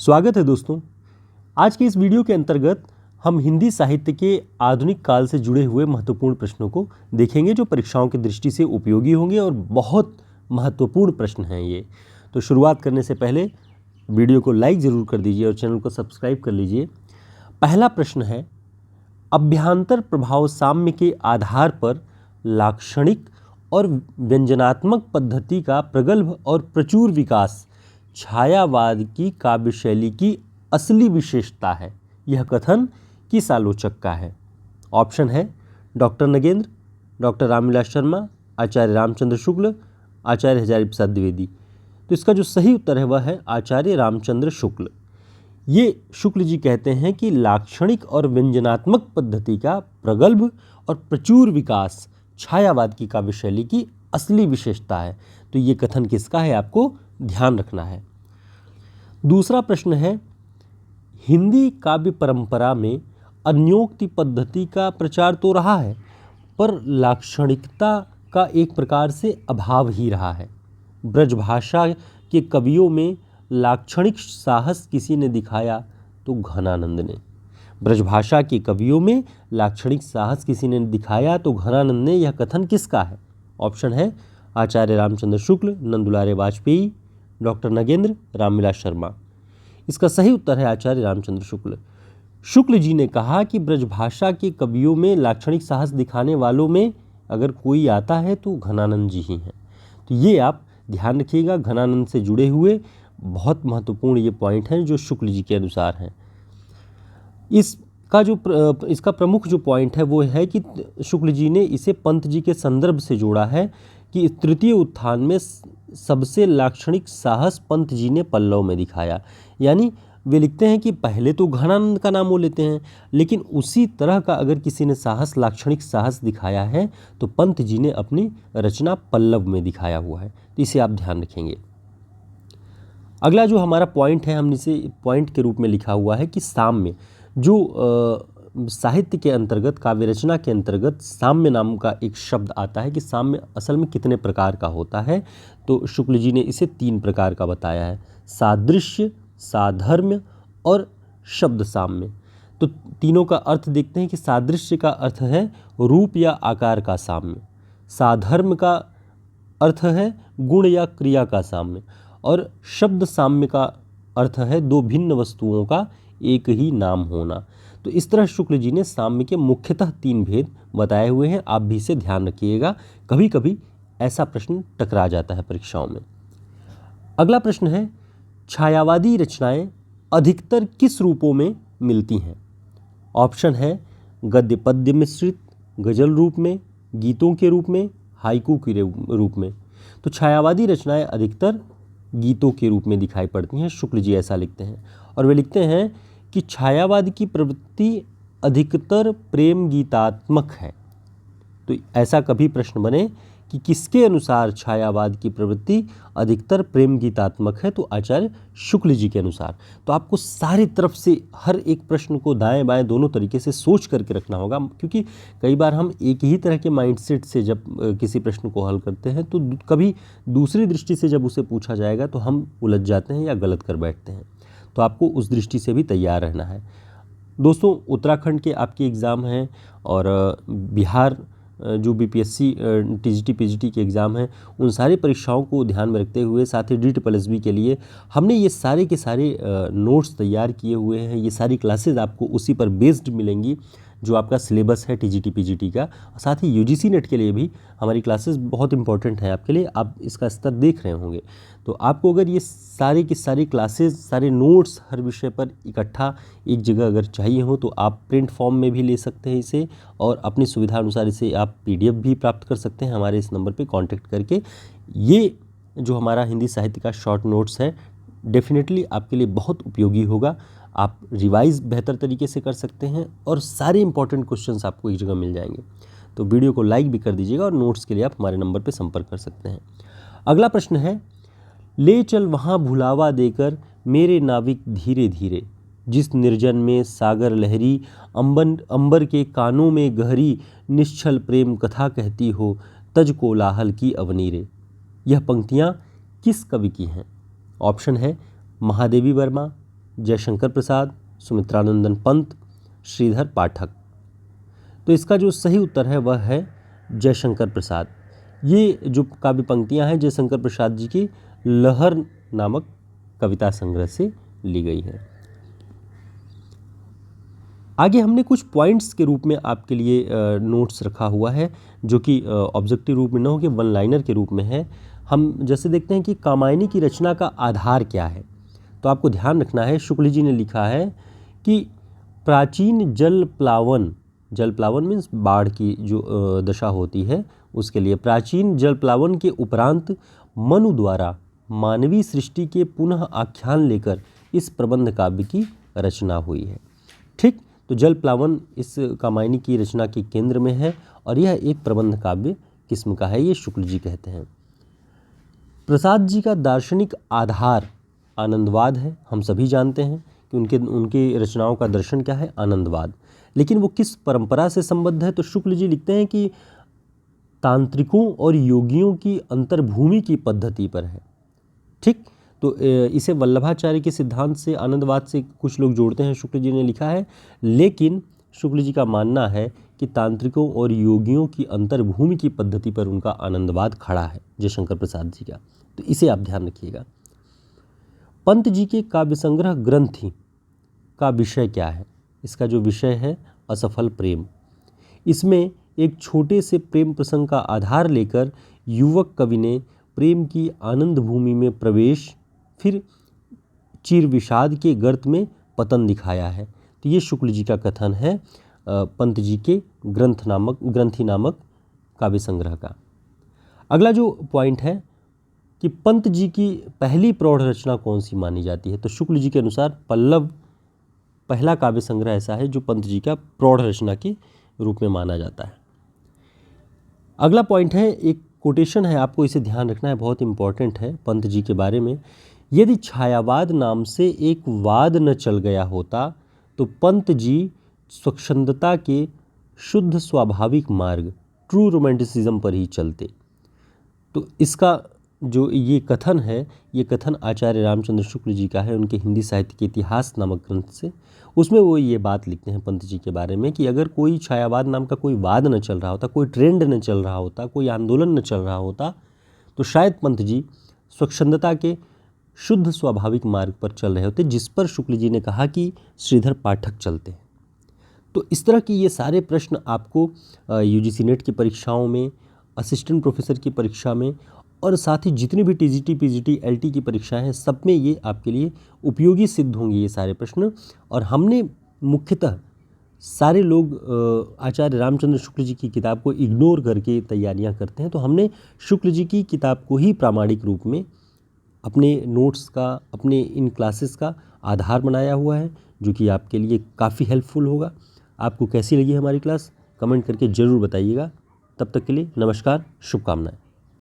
स्वागत है दोस्तों। आज के इस वीडियो के अंतर्गत हम हिंदी साहित्य के आधुनिक काल से जुड़े हुए महत्वपूर्ण प्रश्नों को देखेंगे जो परीक्षाओं की दृष्टि से उपयोगी होंगे और बहुत महत्वपूर्ण प्रश्न हैं ये। तो शुरुआत करने से पहले वीडियो को लाइक ज़रूर कर दीजिए और चैनल को सब्सक्राइब कर लीजिए। पहला प्रश्न है, अभ्यांतर प्रभाव साम्य के आधार पर लाक्षणिक और व्यंजनात्मक पद्धति का प्रगल्भ और प्रचुर विकास छायावाद की काव्य शैली की असली विशेषता है। यह कथन किस आलोचक का है? ऑप्शन है डॉक्टर नगेंद्र, डॉक्टर रामविलास शर्मा, आचार्य रामचंद्र शुक्ल, आचार्य हजारी प्रसाद द्विवेदी। तो इसका जो सही उत्तर है वह है आचार्य रामचंद्र शुक्ल। ये शुक्ल जी कहते हैं कि लाक्षणिक और व्यंजनात्मक पद्धति का प्रगल्भ और प्रचुर विकास छायावाद की काव्य शैली की असली विशेषता है। तो ये कथन किसका है आपको ध्यान रखना है। दूसरा प्रश्न है, हिंदी काव्य परंपरा में अन्योक्ति पद्धति का प्रचार तो रहा है पर लाक्षणिकता का एक प्रकार से अभाव ही रहा है। ब्रजभाषा के कवियों में लाक्षणिक साहस किसी ने दिखाया तो घनानंद ने। ब्रजभाषा के कवियों में लाक्षणिक साहस किसी ने दिखाया तो घनानंद ने। यह कथन किसका है? ऑप्शन है आचार्य रामचंद्र शुक्ल, नंदुलारे वाजपेयी, डॉक्टर नगेंद्र, रामविलास शर्मा। इसका सही उत्तर है आचार्य रामचंद्र शुक्ल। शुक्ल जी ने कहा कि ब्रजभाषा के कवियों में लाक्षणिक साहस दिखाने वालों में अगर कोई आता है तो घनानंद जी ही हैं। तो ये आप ध्यान रखिएगा, घनानंद से जुड़े हुए बहुत महत्वपूर्ण ये पॉइंट हैं जो शुक्ल जी के अनुसार हैं। इसका प्रमुख जो पॉइंट है वो है कि शुक्ल जी ने इसे पंत जी के संदर्भ से जोड़ा है कि तृतीय उत्थान में सबसे लाक्षणिक साहस पंत जी ने पल्लव में दिखाया। यानी वे लिखते हैं कि पहले तो घनानंद का नाम वो लेते हैं, लेकिन उसी तरह का अगर किसी ने साहस, लाक्षणिक साहस दिखाया है तो पंत जी ने अपनी रचना पल्लव में दिखाया हुआ है। तो इसे आप ध्यान रखेंगे। अगला जो हमारा पॉइंट है, हमने इसे पॉइंट के रूप में लिखा हुआ है कि साम्य, जो साहित्य के अंतर्गत, काव्य रचना के अंतर्गत साम्य नाम का एक शब्द आता है कि साम्य असल में कितने प्रकार का होता है। तो शुक्ल जी ने इसे 3 प्रकार का बताया है, सादृश्य, साधर्म्य और शब्द साम्य। तो तीनों का अर्थ देखते हैं कि सादृश्य का अर्थ है रूप या आकार का साम्य, साधर्म का अर्थ है गुण या क्रिया का साम्य, और शब्द साम्य का अर्थ है 2 भिन्न वस्तुओं का एक ही नाम होना। तो इस तरह शुक्ल जी ने साम्य के मुख्यतः 3 भेद बताए हुए हैं। आप भी इसे ध्यान रखिएगा, कभी कभी ऐसा प्रश्न टकरा जाता है परीक्षाओं में। अगला प्रश्न है, छायावादी रचनाएं अधिकतर किस रूपों में मिलती हैं? ऑप्शन है गद्य पद्य मिश्रित, गजल रूप में, गीतों के रूप में, हाइकू के रूप में। तो छायावादी रचनाएं अधिकतर गीतों के रूप में दिखाई पड़ती हैं, शुक्ल जी ऐसा लिखते हैं। और वे लिखते हैं कि छायावाद की प्रवृत्ति अधिकतर प्रेम गीतात्मक है। तो ऐसा कभी प्रश्न बने कि किसके अनुसार छायावाद की प्रवृत्ति अधिकतर प्रेम गीतात्मक है, तो आचार्य शुक्ल जी के अनुसार। तो आपको सारी तरफ से हर एक प्रश्न को दाएं बाएं दोनों तरीके से सोच करके रखना होगा, क्योंकि कई बार हम एक ही तरह के माइंडसेट से जब किसी प्रश्न को हल करते हैं तो कभी दूसरी दृष्टि से जब उसे पूछा जाएगा तो हम उलझ जाते हैं या गलत कर बैठते हैं। तो आपको उस दृष्टि से भी तैयार रहना है। दोस्तों, उत्तराखंड के आपके एग्ज़ाम हैं और बिहार जो बीपीएससी टीजीटी पीजीटी के एग्ज़ाम हैं, उन सारी परीक्षाओं को ध्यान में रखते हुए साथ ही DTPLSB के लिए हमने ये सारे के सारे नोट्स तैयार किए हुए हैं। ये सारी क्लासेस आपको उसी पर बेस्ड मिलेंगी जो आपका सिलेबस है टीजीटी पीजीटी का। साथ ही यूजीसी नेट के लिए भी हमारी क्लासेस बहुत इंपॉर्टेंट हैं आपके लिए, आप इसका स्तर देख रहे होंगे। तो आपको अगर ये सारी की सारी क्लासेस, सारे नोट्स हर विषय पर इकट्ठा एक जगह अगर चाहिए हो तो आप प्रिंट फॉर्म में भी ले सकते हैं इसे, और अपनी सुविधा अनुसार इसे आप PDF भी प्राप्त कर सकते हैं हमारे इस नंबर पे कांटेक्ट करके। ये जो हमारा हिंदी साहित्य का शॉर्ट नोट्स है डेफिनेटली आपके लिए बहुत उपयोगी होगा। आप रिवाइज बेहतर तरीके से कर सकते हैं और सारे इंपॉर्टेंट क्वेश्चंस आपको एक जगह मिल जाएंगे। तो वीडियो को लाइक भी कर दीजिएगा और नोट्स के लिए आप हमारे नंबर पर संपर्क कर सकते हैं। अगला प्रश्न है, ले चल वहाँ भुलावा देकर मेरे नाविक धीरे धीरे, जिस निर्जन में सागर लहरी, अंबर के कानों में गहरी, निश्चल प्रेम कथा कहती हो, तज कोलाहल की अवनीरे। यह पंक्तियाँ किस कवि की हैं? ऑप्शन है महादेवी वर्मा, जयशंकर प्रसाद, सुमित्रानंदन पंत, श्रीधर पाठक। तो इसका जो सही उत्तर है वह है जयशंकर प्रसाद। ये जो काव्य पंक्तियाँ हैं जयशंकर प्रसाद जी की लहर नामक कविता संग्रह से ली गई हैं। आगे हमने कुछ पॉइंट्स के रूप में आपके लिए नोट्स रखा हुआ है, जो कि ऑब्जेक्टिव रूप में न हो कि वन लाइनर के रूप में है। हम जैसे देखते हैं कि कामायनी की रचना का आधार क्या है, तो आपको ध्यान रखना है, शुक्ल जी ने लिखा है कि प्राचीन जल प्लावन मीन्स बाढ़ की जो दशा होती है उसके लिए, प्राचीन जल प्लावन के उपरांत मनु द्वारा मानवीय सृष्टि के पुनः आख्यान लेकर इस प्रबंध काव्य की रचना हुई है। ठीक, तो जल प्लावन इस कामायनी की रचना के केंद्र में है और यह एक प्रबंध काव्य किस्म का है, ये शुक्ल जी कहते हैं। प्रसाद जी का दार्शनिक आधार आनंदवाद है। हम सभी जानते हैं कि उनके रचनाओं का दर्शन क्या है, आनंदवाद। लेकिन वो किस परंपरा से संबद्ध है, तो शुक्ल जी लिखते हैं कि तांत्रिकों और योगियों की अंतर्भूमि की पद्धति पर है। ठीक, तो इसे वल्लभाचार्य के सिद्धांत से, आनंदवाद से कुछ लोग जोड़ते हैं, शुक्ल जी ने लिखा है। लेकिन शुक्ल जी का मानना है कि तांत्रिकों और योगियों की अंतर्भूमि की पद्धति पर उनका आनंदवाद खड़ा है, जयशंकर प्रसाद जी का। तो इसे आप ध्यान रखिएगा। पंत जी के काव्य संग्रह ग्रंथि का विषय क्या है? इसका जो विषय है असफल प्रेम। इसमें एक छोटे से प्रेम प्रसंग का आधार लेकर युवक कवि ने प्रेम की आनंद भूमि में प्रवेश, फिर चिर विषाद के गर्त में पतन दिखाया है। तो ये शुक्ल जी का कथन है पंत जी के ग्रंथि नामक काव्य संग्रह का। अगला जो पॉइंट है कि पंत जी की पहली प्रौढ़ रचना कौन सी मानी जाती है, तो शुक्ल जी के अनुसार पल्लव पहला काव्य संग्रह ऐसा है जो पंत जी का प्रौढ़ रचना के रूप में माना जाता है। अगला पॉइंट है, एक कोटेशन है, आपको इसे ध्यान रखना है, बहुत इंपॉर्टेंट है पंत जी के बारे में। यदि छायावाद नाम से एक वाद न चल गया होता तो पंत जी स्वच्छंदता के शुद्ध स्वाभाविक मार्ग, ट्रू रोमांटिसिज्म पर ही चलते। तो इसका जो ये कथन है, ये कथन आचार्य रामचंद्र शुक्ल जी का है, उनके हिंदी साहित्य के इतिहास नामक ग्रंथ से। उसमें वो ये बात लिखते हैं पंत जी के बारे में कि अगर कोई छायावाद नाम का कोई वाद न चल रहा होता, कोई ट्रेंड न चल रहा होता, कोई आंदोलन न चल रहा होता, तो शायद पंत जी स्वच्छंदता के शुद्ध स्वाभाविक मार्ग पर चल रहे होते, जिस पर शुक्ल जी ने कहा कि श्रीधर पाठक चलते हैं। तो इस तरह की ये सारे प्रश्न आपको यूजीसी नेट की परीक्षाओं में, असिस्टेंट प्रोफेसर की परीक्षा में, और साथ ही जितनी भी टीजीटी, पीजीटी, एलटी की परीक्षाएं हैं, सब में ये आपके लिए उपयोगी सिद्ध होंगे ये सारे प्रश्न। और हमने मुख्यतः सारे लोग आचार्य रामचंद्र शुक्ल जी की किताब को इग्नोर करके तैयारियां करते हैं, तो हमने शुक्ल जी की किताब को ही प्रामाणिक रूप में अपने नोट्स का, अपने इन क्लासेस का आधार बनाया हुआ है, जो कि आपके लिए काफ़ी हेल्पफुल होगा। आपको कैसी लगी हमारी क्लास कमेंट करके ज़रूर बताइएगा। तब तक के लिए नमस्कार, शुभकामनाएं।